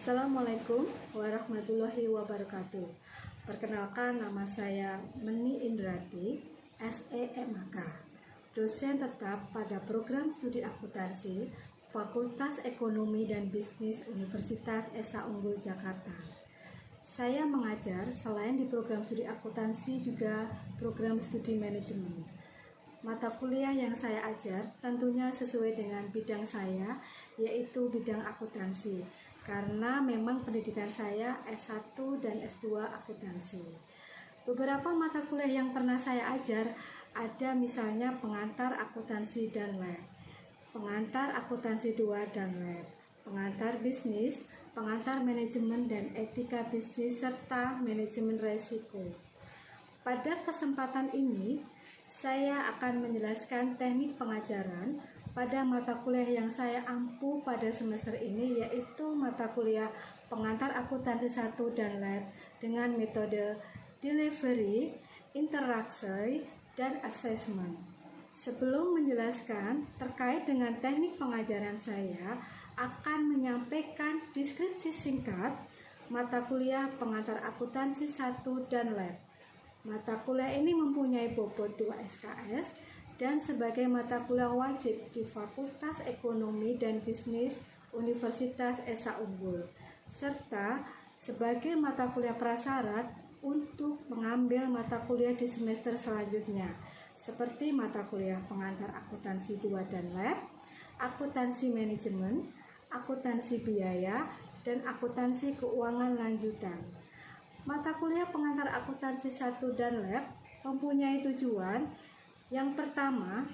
Assalamualaikum warahmatullahi wabarakatuh. Perkenalkan, nama saya Meni Indrati, SEMAK, dosen tetap pada program studi akuntansi Fakultas Ekonomi dan Bisnis Universitas Esa Unggul Jakarta. Saya mengajar selain di program studi akuntansi juga program studi manajemen. Mata kuliah yang saya ajar tentunya sesuai dengan bidang saya, yaitu bidang akuntansi, karena memang pendidikan saya S1 dan S2 akuntansi. Beberapa mata kuliah yang pernah saya ajar ada misalnya pengantar akuntansi dan lab, pengantar akuntansi 2 dan lab, pengantar bisnis, pengantar manajemen dan etika bisnis, serta manajemen resiko. Pada kesempatan ini, saya akan menjelaskan teknik pengajaran pada mata kuliah yang saya ampu pada semester ini, yaitu mata kuliah pengantar akuntansi 1 dan lab dengan metode delivery, interaksi, dan assessment. Sebelum menjelaskan terkait dengan teknik pengajaran, saya akan menyampaikan deskripsi singkat mata kuliah pengantar akuntansi 1 dan lab. Mata kuliah ini mempunyai bobot 2 SKS dan sebagai mata kuliah wajib di Fakultas Ekonomi dan Bisnis Universitas Esa Unggul, serta sebagai mata kuliah prasyarat untuk mengambil mata kuliah di semester selanjutnya, seperti mata kuliah pengantar akuntansi 2 dan lab, akuntansi manajemen, akuntansi biaya, dan akuntansi keuangan lanjutan. Mata kuliah pengantar akuntansi 1 dan lab mempunyai tujuan. Yang pertama,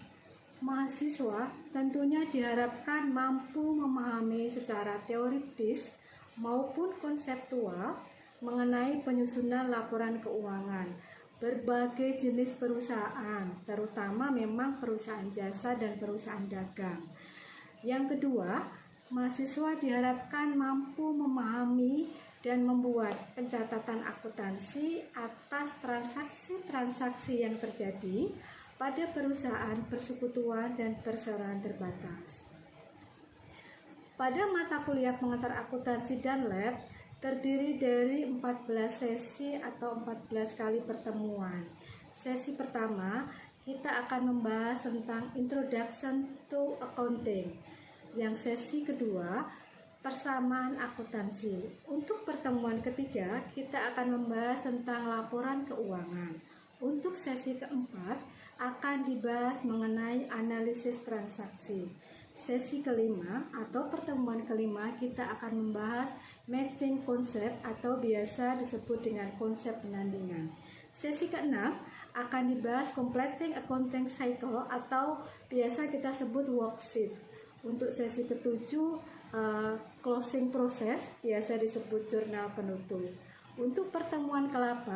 mahasiswa tentunya diharapkan mampu memahami secara teoritis maupun konseptual mengenai penyusunan laporan keuangan berbagai jenis perusahaan, terutama memang perusahaan jasa dan perusahaan dagang. Yang kedua, mahasiswa diharapkan mampu memahami dan membuat pencatatan akuntansi atas transaksi-transaksi yang terjadi pada perusahaan persekutuan dan perseroan terbatas. Pada mata kuliah pengantar akuntansi dan lab terdiri dari 14 sesi atau 14 kali pertemuan. Sesi pertama, kita akan membahas tentang Introduction to Accounting. Yang sesi kedua, persamaan akuntansi. Untuk pertemuan ketiga, kita akan membahas tentang laporan keuangan. Untuk sesi keempat, akan dibahas mengenai analisis transaksi. Sesi kelima atau pertemuan kelima, kita akan membahas matching konsep atau biasa disebut dengan konsep penandingan. Sesi keenam akan dibahas completing accounting cycle atau biasa kita sebut worksheet. Untuk sesi ketujuh, closing proses, biasa disebut jurnal penutup. Untuk pertemuan ke-8,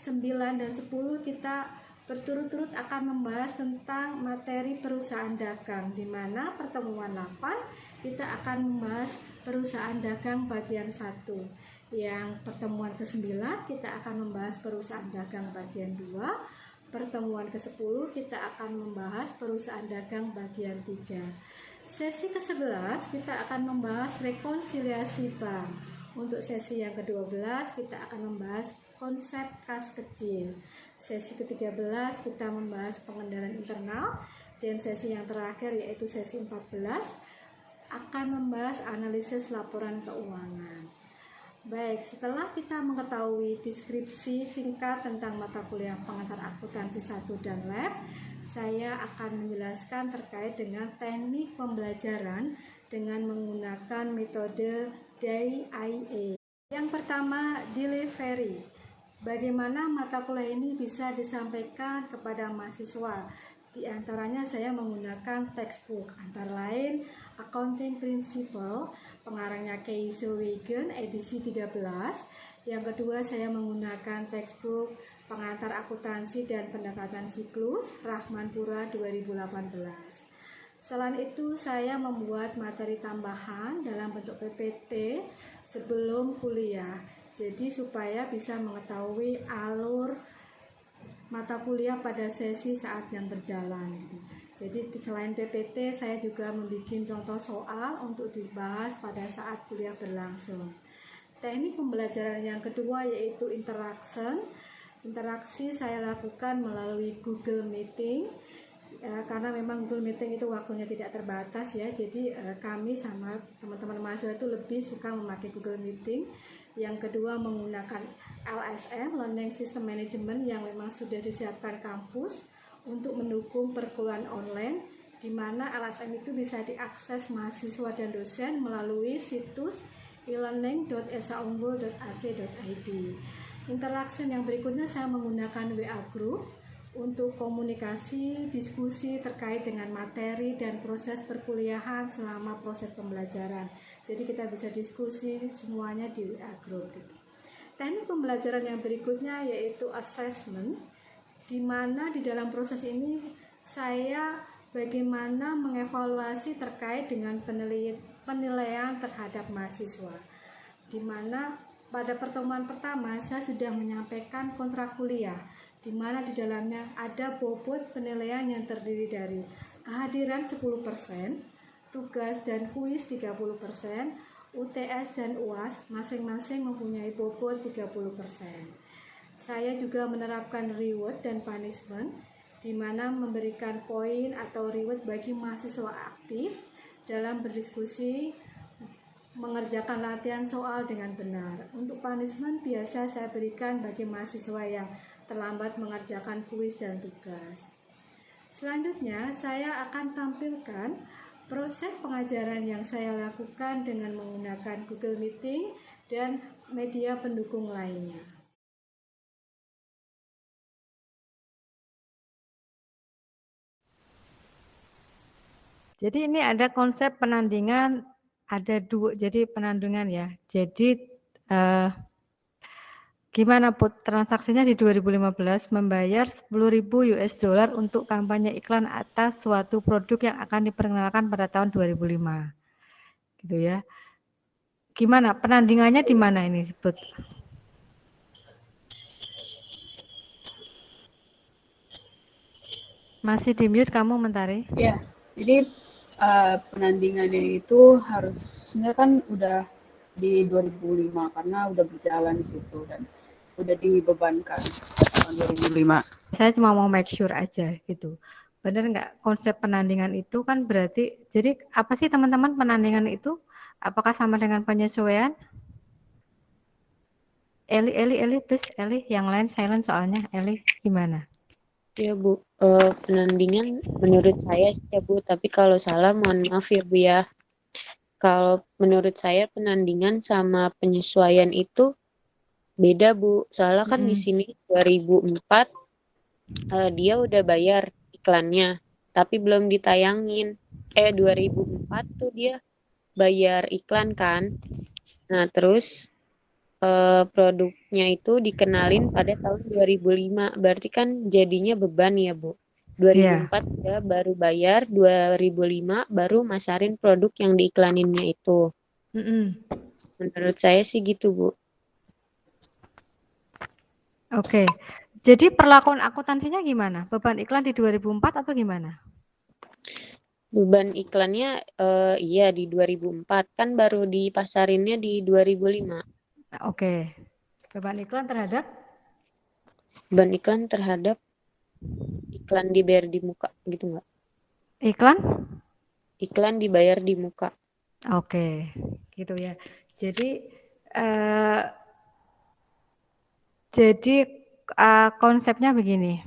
9 dan 10 kita berturut-turut akan membahas tentang materi perusahaan dagang, di mana pertemuan 8 kita akan membahas perusahaan dagang bagian 1. Yang pertemuan ke-9 kita akan membahas perusahaan dagang bagian 2. Pertemuan ke-10 kita akan membahas perusahaan dagang bagian 3. Sesi ke-11 kita akan membahas rekonsiliasi bank. Untuk sesi yang ke-12 kita akan membahas konsep kas kecil. Sesi ke-13 kita membahas pengendalian internal, dan sesi yang terakhir yaitu sesi 14 akan membahas analisis laporan keuangan. Baik, setelah kita mengetahui deskripsi singkat tentang mata kuliah pengantar akuntansi 1 dan lab, saya akan menjelaskan terkait dengan teknik pembelajaran dengan menggunakan metode DIA. Yang pertama, delivery. Bagaimana mata kuliah ini bisa disampaikan kepada mahasiswa? Di antaranya saya menggunakan textbook, antara lain Accounting Principle, pengarangnya Keizo Wigen, edisi 13. Yang kedua, saya menggunakan textbook pengantar akuntansi dan pendekatan siklus, Rahmanpura 2018. Selain itu, saya membuat materi tambahan dalam bentuk PPT sebelum kuliah, jadi supaya bisa mengetahui alur mata kuliah pada sesi saat yang berjalan. Jadi selain PPT, saya juga membuat contoh soal untuk dibahas pada saat kuliah berlangsung. Teknik pembelajaran yang kedua yaitu interaction. Interaksi saya lakukan melalui Google Meeting. Karena memang Google Meeting itu waktunya tidak terbatas ya, jadi kami sama teman-teman mahasiswa itu lebih suka memakai Google Meeting. Yang kedua menggunakan LSM, Learning System Management, yang memang sudah disiapkan kampus untuk mendukung perkuliahan online, di mana LSM itu bisa diakses mahasiswa dan dosen melalui situs elearning.esaunggul.ac.id. Interaction yang berikutnya saya menggunakan WA Group untuk komunikasi, diskusi terkait dengan materi dan proses perkuliahan selama proses pembelajaran. Jadi kita bisa diskusi semuanya di WA Group. Teknik pembelajaran yang berikutnya yaitu assessment, di mana di dalam proses ini saya bagaimana mengevaluasi terkait dengan penilaian terhadap mahasiswa, di mana pada pertemuan pertama saya sudah menyampaikan kontrak kuliah, di mana di dalamnya ada bobot penilaian yang terdiri dari kehadiran 10%, tugas dan kuis 30%, UTS dan UAS masing-masing mempunyai bobot 30%. Saya juga menerapkan reward dan punishment, di mana memberikan poin atau reward bagi mahasiswa aktif dalam berdiskusi, mengerjakan latihan soal dengan benar. Untuk punishment biasa saya berikan bagi mahasiswa yang terlambat mengerjakan kuis dan tugas. Selanjutnya saya akan tampilkan proses pengajaran yang saya lakukan dengan menggunakan Google Meeting dan media pendukung lainnya. Jadi ini ada konsep penandingan, ada dua, jadi penandingan ya. Jadi gimana Put, transaksinya di 2015 membayar 10.000 US dollar untuk kampanye iklan atas suatu produk yang akan diperkenalkan pada tahun 2005. Gitu ya. Gimana penandingannya di mana ini Put? Masih di mute kamu Mentari? Ya, jadi penandingannya itu harusnya kan udah di 2005 karena udah berjalan di situ dan udah dibebankan tahun 2005. Saya cuma mau make sure aja gitu. Benar nggak konsep penandingan itu kan berarti, jadi apa sih teman-teman penandingan itu? Apakah sama dengan penyesuaian? Eli, please, Eli, yang lain silent soalnya. Eli, gimana? Ya Bu, penandingan menurut saya ya Bu, tapi kalau salah mohon maaf ya Bu ya. Kalau menurut saya penandingan sama penyesuaian itu beda Bu. Soalnya kan di sini 2004 dia udah bayar iklannya, tapi belum ditayangin. 2004 tuh dia bayar iklan kan. Nah terus produknya itu dikenalin pada tahun 2005. Berarti kan jadinya beban ya, Bu. 2004 dia baru bayar, 2005 baru masarin produk yang diiklaninnya itu. Menurut saya sih gitu, Bu. Oke. Jadi perlakuan akuntansinya gimana? Beban iklan di 2004 atau gimana? Beban iklannya iya di 2004, kan baru dipasarinnya di 2005. Oke. Beban iklan terhadap? Beban iklan terhadap iklan dibayar di muka, gitu nggak? Iklan? Iklan dibayar di muka. Oke, gitu ya. Jadi konsepnya begini.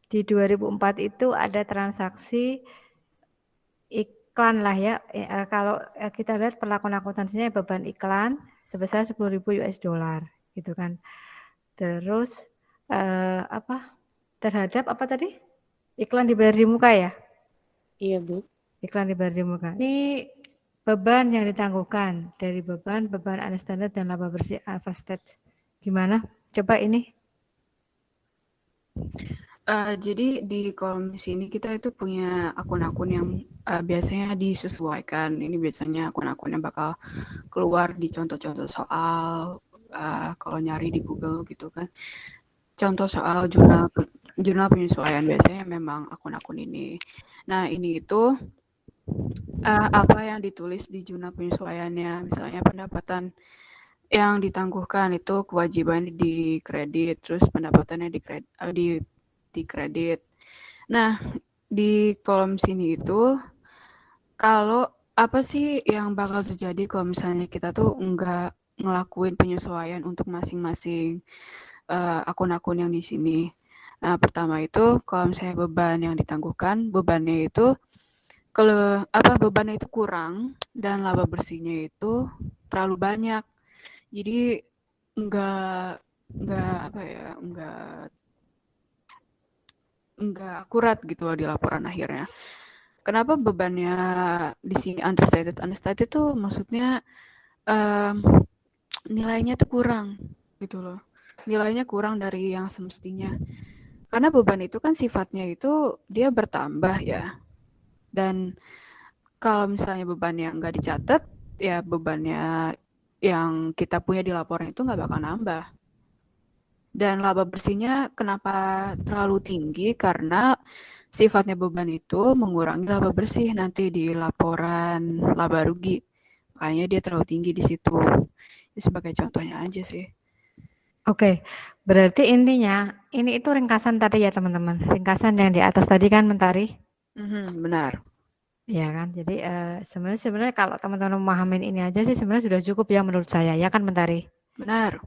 Di 2004 itu ada transaksi iklan lah ya. Kalau kita lihat perlakuan akuntansinya beban iklan sebesar 10.000 US dollar gitu kan. Terus terhadap apa tadi? Iklan dibayar di muka ya? Iya, Bu. Iklan dibayar di muka. Ini beban yang ditangguhkan dari beban unstandard dan laba bersih Alphastage. Gimana? Coba ini. Jadi di kolom sini kita itu punya akun-akun yang biasanya disesuaikan. Ini biasanya akun-akun yang bakal keluar di contoh-contoh soal kalau nyari di Google gitu kan. Contoh soal jurnal jurnal penyesuaian biasanya memang akun-akun ini. Nah, ini itu apa yang ditulis di jurnal penyesuaiannya, misalnya pendapatan yang ditangguhkan itu kewajiban di kredit, terus pendapatannya di kredit. Nah, di kolom sini itu kalau apa sih yang bakal terjadi kalau misalnya kita tuh nggak ngelakuin penyesuaian untuk masing-masing akun-akun yang di sini. Nah, pertama itu kalau misalnya beban yang ditangguhkan, bebannya itu kurang dan laba bersihnya itu terlalu banyak. Jadi nggak apa ya, nggak akurat gitu loh di laporan akhirnya. Kenapa bebannya di sini understated? Understated tuh maksudnya um, nilainya tuh kurang gitu loh. Nilainya kurang dari yang semestinya. Karena beban itu kan sifatnya itu dia bertambah ya. Dan kalau misalnya bebannya nggak dicatat, ya bebannya yang kita punya di laporan itu nggak bakal nambah. Dan laba bersihnya kenapa terlalu tinggi? Karena sifatnya beban itu mengurangi laba bersih nanti di laporan laba rugi. Makanya dia terlalu tinggi di situ. Ini sebagai contohnya aja sih. Oke, berarti intinya ini itu ringkasan tadi ya teman-teman. Ringkasan yang di atas tadi kan Mentari? Benar. Ya kan, jadi sebenarnya kalau teman-teman memahamin ini aja sih sebenarnya sudah cukup ya menurut saya, ya kan Mentari? Benar.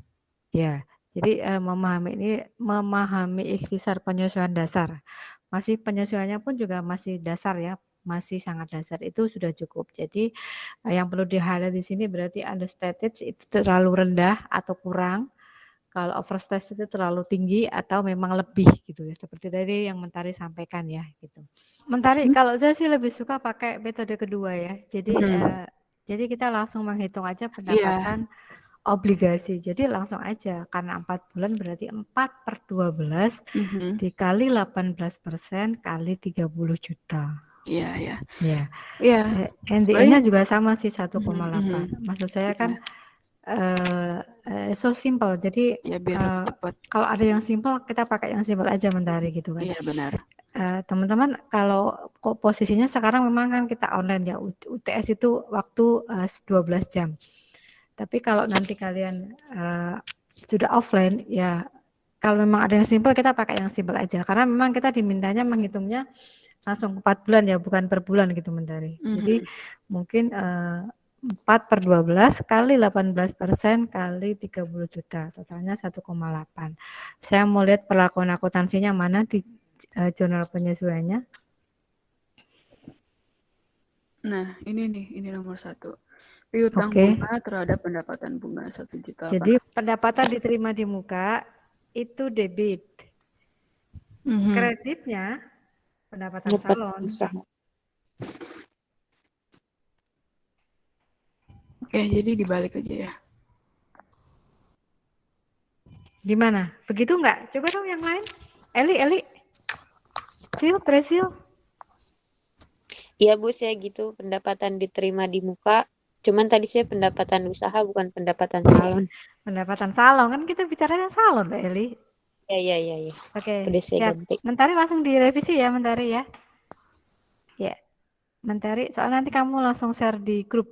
Ya, jadi memahami ikhtisar penyesuaian dasar. Masih penyesuaiannya pun juga masih dasar ya, masih sangat dasar itu sudah cukup. Jadi yang perlu di-highlight di sini berarti understated itu terlalu rendah atau kurang. Kalau overstated itu terlalu tinggi atau memang lebih gitu ya. Seperti tadi yang Mentari sampaikan ya gitu. Mentari, kalau saya sih lebih suka pakai metode kedua ya. Jadi kita langsung menghitung aja pendapatan obligasi. Jadi langsung aja karena 4 bulan berarti 4/12 dikali 18% kali 30 juta. Iya. Ya. Iya. NDI-nya juga sama sih 1,8. Maksud saya kan so simple. Jadi ya biar cepat. kalau ada yang simple kita pakai yang simple aja Mentari gitu kan. Iya benar. Teman-teman kalau posisinya sekarang memang kan kita online ya, UTS itu waktu 12 jam. Tapi kalau nanti kalian sudah offline ya, kalau memang ada yang simple kita pakai yang simple aja karena memang kita dimintanya menghitungnya langsung 4 bulan ya, bukan per bulan gitu Mentari. Jadi mungkin 4/12 kali 18% kali 30 juta, totalnya 1,8. Saya mau lihat perlakuan akuntansinya mana di jurnal penyesuaiannya. Nah, ini nomor 1. Piutang bunga terhadap pendapatan bunga 1 juta. Jadi pendapatan diterima di muka itu debit. Kreditnya pendapatan salon. Oke, jadi dibalik aja ya. Gimana? Begitu enggak? Coba dong yang lain. Eli. Presil. Iya Bu, saya gitu. Pendapatan diterima di muka. Cuman tadi saya pendapatan usaha bukan pendapatan salon. Pendapatan salon kan kita bicaranya salon Mbak Eli. Iya. Oke, udah saya ganti. Mentari langsung direvisi ya Mentari ya. Ya, Mentari soalnya nanti kamu langsung share di grup.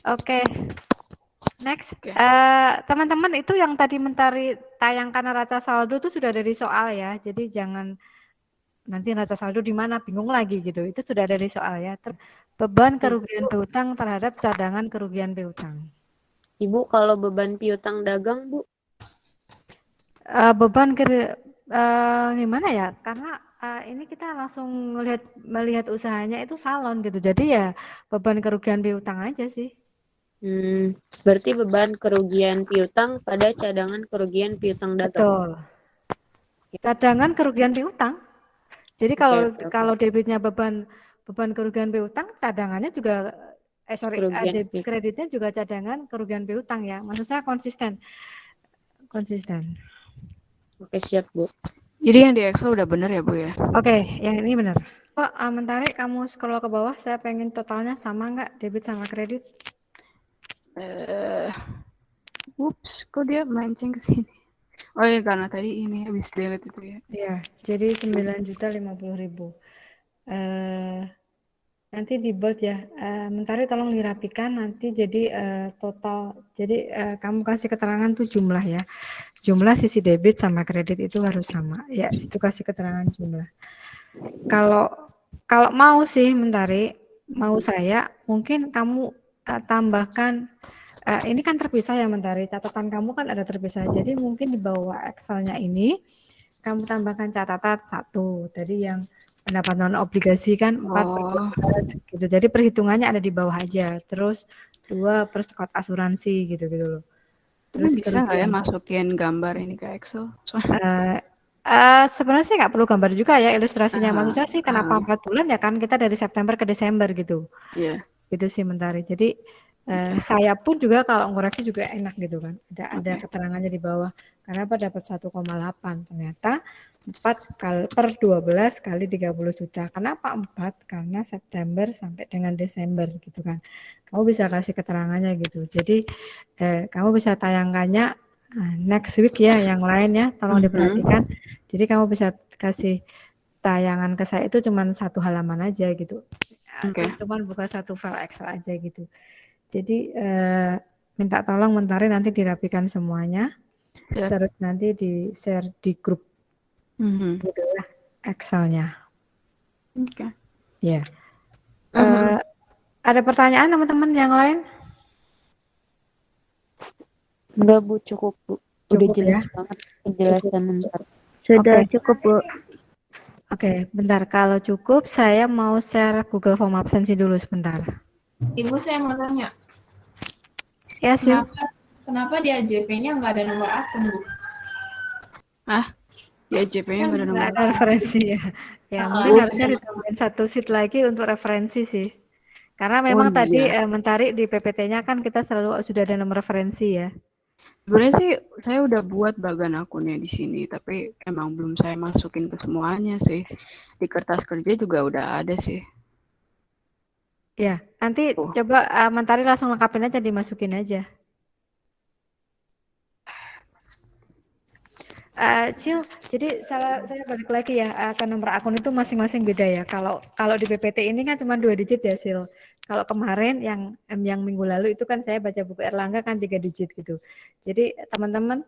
Oke. Next, teman-teman itu yang tadi Mentari tayangkan neraca saldo itu sudah dari soal ya. Jadi jangan nanti neraca saldo di mana bingung lagi gitu. Itu sudah dari soal ya. Beban kerugian piutang terhadap cadangan kerugian piutang. Ibu kalau beban piutang dagang Bu? Gimana ya? Karena ini kita langsung melihat usahanya itu salon gitu. Jadi ya beban kerugian piutang aja sih. Berarti beban kerugian piutang pada cadangan kerugian piutang dagang. Betul. Cadangan kerugian piutang. Jadi kalau debitnya beban kerugian piutang, cadangannya juga kreditnya juga cadangan kerugian piutang ya. Maksud saya konsisten. Oke, siap Bu. Jadi yang di Excel udah benar ya Bu ya? Oke, yang ini benar. Kok Mentari kamu scroll ke bawah, saya pengen totalnya sama nggak debit sama kredit? Kok dia melenceng ke sini? Oh iya, karena tadi ini habis delete itu ya. Ya, jadi 9.050.000. Eh, nanti di bold ya. Mentari tolong dirapikan nanti jadi total. Jadi kamu kasih keterangan tuh jumlah ya. Jumlah sisi debit sama kredit itu harus sama. Ya, situ kasih keterangan jumlah. Kalau kalau mau sih Mentari, mau saya mungkin kamu tambahkan ini kan terpisah ya Mentari. Catatan kamu kan ada terpisah. Jadi mungkin di bawah Excelnya ini kamu tambahkan catatan 1. Tadi yang pendapat non obligasi kan 4/12 gitu. Jadi perhitungannya ada di bawah aja. Terus 2 per skot asuransi gitu-gitu loh. Tapi Terus bisa nggak ya masukin gambar ini ke Excel? sebenarnya sih nggak perlu gambar juga ya ilustrasinya. Maksudnya sih kenapa 4 bulan ya kan kita dari September ke Desember gitu. Iya. Gitu sih Mentari. Jadi saya pun juga kalau ngoreksi juga enak gitu kan. Ada keterangannya di bawah. Kenapa dapat 1,8? Ternyata 4 per 12 kali 30 juta. Kenapa 4? Karena September sampai dengan Desember gitu kan. Kamu bisa kasih keterangannya gitu. Jadi kamu bisa tayangkannya next week ya yang lainnya. Tolong diperhatikan. Jadi kamu bisa kasih tayangan ke saya itu cuma 1 halaman aja gitu. Cuman buka 1 file Excel aja gitu. Jadi minta tolong Mentari nanti dirapikan semuanya. Terus nanti di share di grup gitu ya Excelnya. Oke. Ya. Ada pertanyaan teman-teman yang lain? Enggak Bu, cukup Bu. Udah Cukup jelas ya? banget penjelasan Mentar. Sudah Oke. cukup Bu. Oke, bentar. Kalau cukup, saya mau share Google Form absensi dulu sebentar. Ibu, saya mau tanya. Ya, Sil. Kenapa di AJP-nya nggak ada nomor akun, Bu? Di AJP-nya nggak ada nomor Nggak ada referensi ya. Ya, mungkin harusnya ditambahin 1 sheet lagi untuk referensi sih. Karena memang tadi Mentari di PPT-nya kan kita selalu sudah ada nomor referensi ya. Sebenarnya sih saya udah buat bagan akunnya di sini, tapi emang belum saya masukin ke semuanya sih. Di kertas kerja juga udah ada sih. Ya, nanti coba Mentari langsung lengkapin aja, dimasukin aja. Sil, jadi saya balik lagi ya ke nomor akun itu masing-masing beda ya. Kalau di PPT ini kan cuma 2 digit ya, Sil. Kalau kemarin yang minggu lalu itu kan saya baca buku Erlangga kan 3 digit gitu. Jadi teman-teman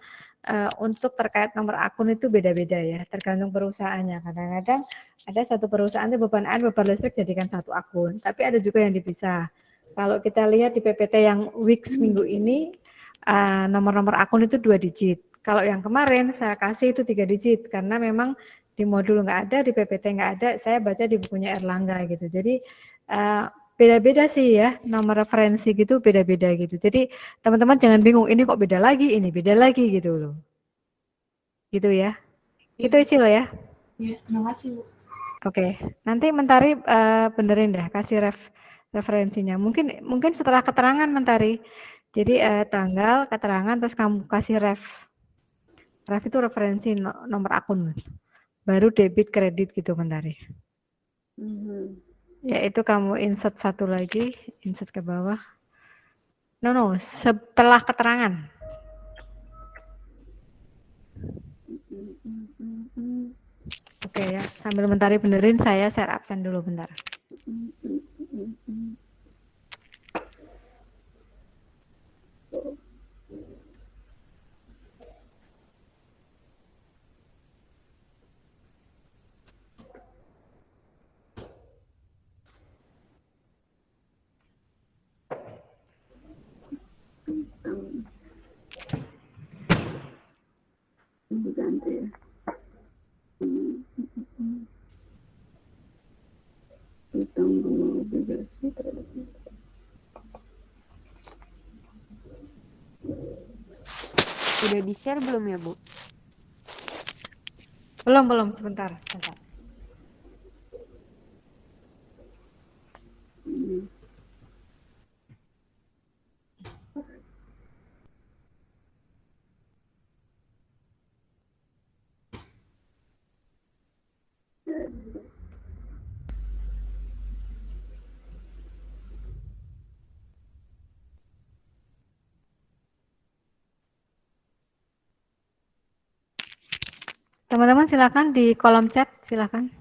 untuk terkait nomor akun itu beda-beda ya, tergantung perusahaannya. Kadang-kadang ada satu perusahaan itu beban air, beban listrik jadikan 1 akun, tapi ada juga yang dipisah. Kalau kita lihat di PPT yang weeks minggu ini nomor-nomor akun itu 2 digit. Kalau yang kemarin saya kasih itu 3 digit karena memang di modul nggak ada, di PPT nggak ada, saya baca di bukunya Erlangga gitu. Jadi beda-beda sih ya, nomor referensi gitu beda-beda gitu. Jadi teman-teman jangan bingung, ini kok beda lagi, ini beda lagi gitu loh. Gitu ya. Gitu isi loh ya. Iya, terima kasih Bu. Oke, nanti Mentari benerin deh, kasih referensinya. Mungkin setelah keterangan Mentari. Jadi tanggal, keterangan, terus kamu kasih ref. Ref itu referensi nomor akun. Baru debit kredit gitu Mentari. Ya itu kamu insert 1 lagi, insert ke bawah. No, setelah keterangan. Oke ya, sambil Mentari benerin saya share absen dulu bentar. Diganti ya. Utang bunga obligasi terhadap Udah di-share belum ya, Bu? Belum, sebentar. Teman-teman silakan di kolom chat, silakan.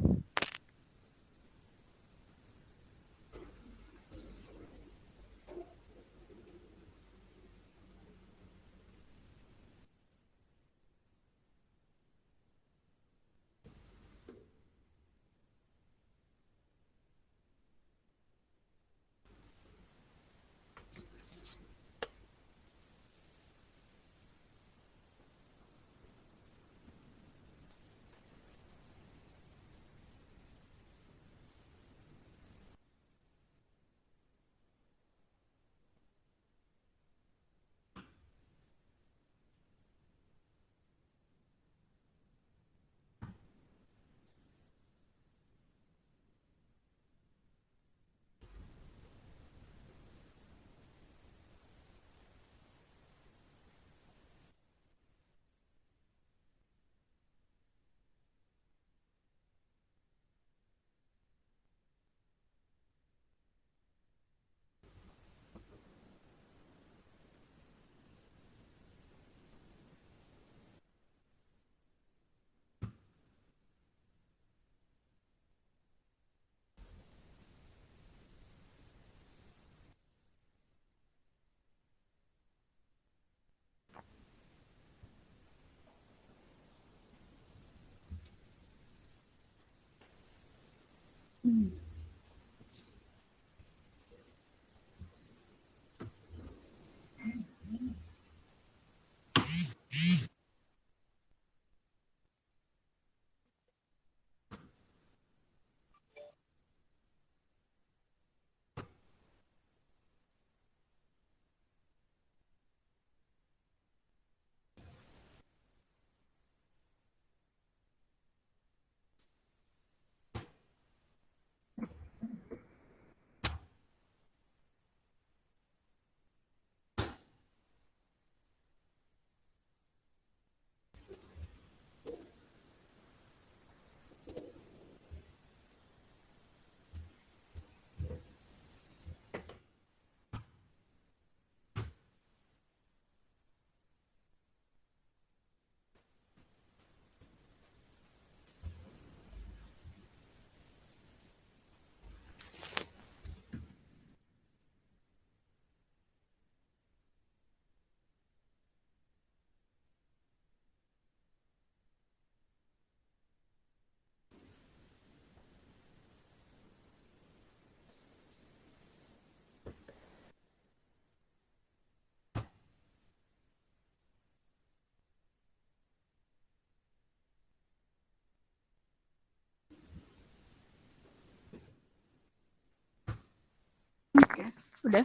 Oke, udah.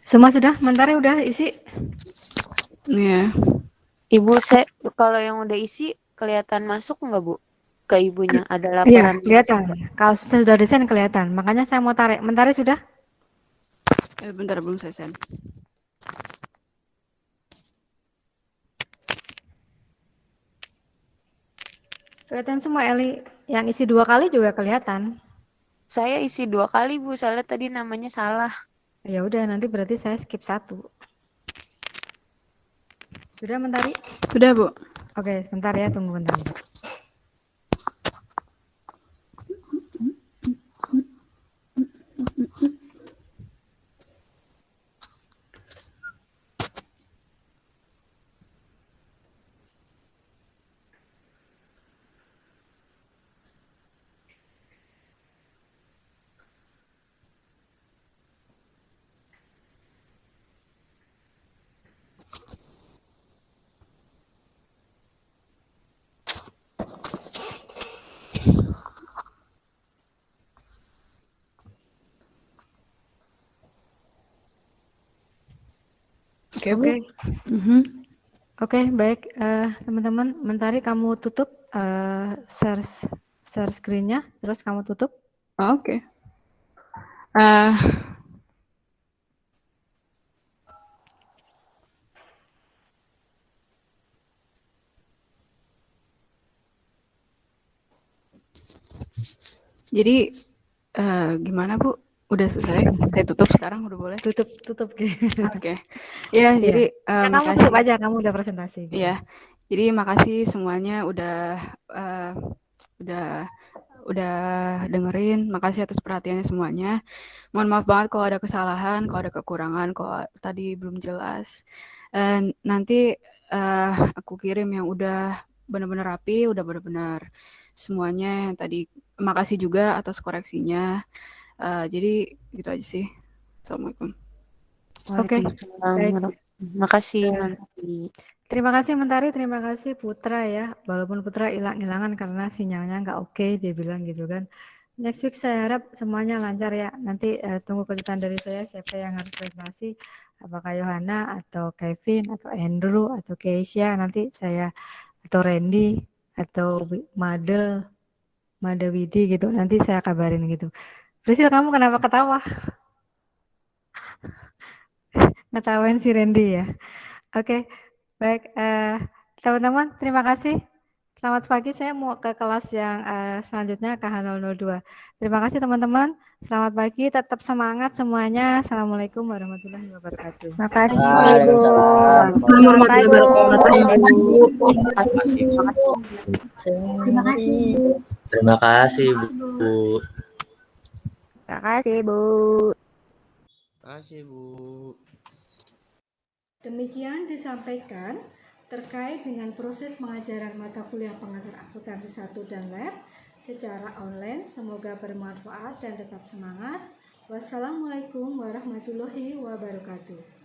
Semua sudah? Mentari udah isi? Iya. Ibu, saya kalau yang udah isi kelihatan masuk nggak, Bu? Ke ibunya ada Iya, laporan kelihatan. masuk, Pak. Kalau sudah desain kelihatan. Makanya saya mau tarik. Mentari sudah? Bentar, belum saya send. Kelihatan semua, Eli. Yang isi 2 kali juga kelihatan. Saya isi 2 kali, Bu. Soalnya tadi namanya salah. Ya udah, nanti berarti saya skip 1. Sudah, Mentari? Sudah, Bu. Oke, sebentar ya, tunggu bentar. Oke, Bu. Oke. Oke, baik. Teman-teman, Mentari kamu tutup share screen-nya, terus kamu tutup. Oke. Jadi gimana, Bu? Udah selesai. Saya tutup sekarang, udah boleh. Tutup gitu. Oke. Ya, Iya. jadi Ya, kamu makasih. tutup aja, kamu udah presentasi gitu. Iya. Jadi makasih semuanya udah dengerin. Makasih atas perhatiannya semuanya. Mohon maaf banget kalau ada kesalahan, kalau ada kekurangan, kalau tadi belum jelas. Nanti aku kirim yang udah benar-benar rapi, udah benar-benar semuanya yang tadi. Makasih juga atas koreksinya. Jadi gitu aja sih. Assalamualaikum. Oke. Waalaikumsalam. Makasih Mentari. Terima kasih Mentari, terima kasih Putra ya. Walaupun Putra hilang-hilangan karena sinyalnya nggak oke, dia bilang gitu kan. Next week saya harap semuanya lancar ya. Nanti tunggu kejutan dari saya siapa yang harus presentasi. Apakah Yohana atau Kevin atau Andrew atau Keisha, nanti saya atau Randy atau Made Widi gitu. Nanti saya kabarin gitu. Prisil, kamu kenapa ketawa? Ngetawain si Randy ya. Oke, baik teman-teman, terima kasih. Selamat pagi, saya mau ke kelas yang selanjutnya KH002. Terima kasih teman-teman. Selamat pagi, tetap semangat semuanya. Assalamualaikum warahmatullahi wabarakatuh. Makasih Bu. Waalaikumsalam. Selamat pagi Bu. Terima kasih. Terima kasih Bu. Terima kasih Bu. Terima kasih Bu. Demikian disampaikan terkait dengan proses pengajaran mata kuliah pengantar akuntansi 1 dan lab secara online. Semoga bermanfaat dan tetap semangat. Wassalamualaikum warahmatullahi wabarakatuh.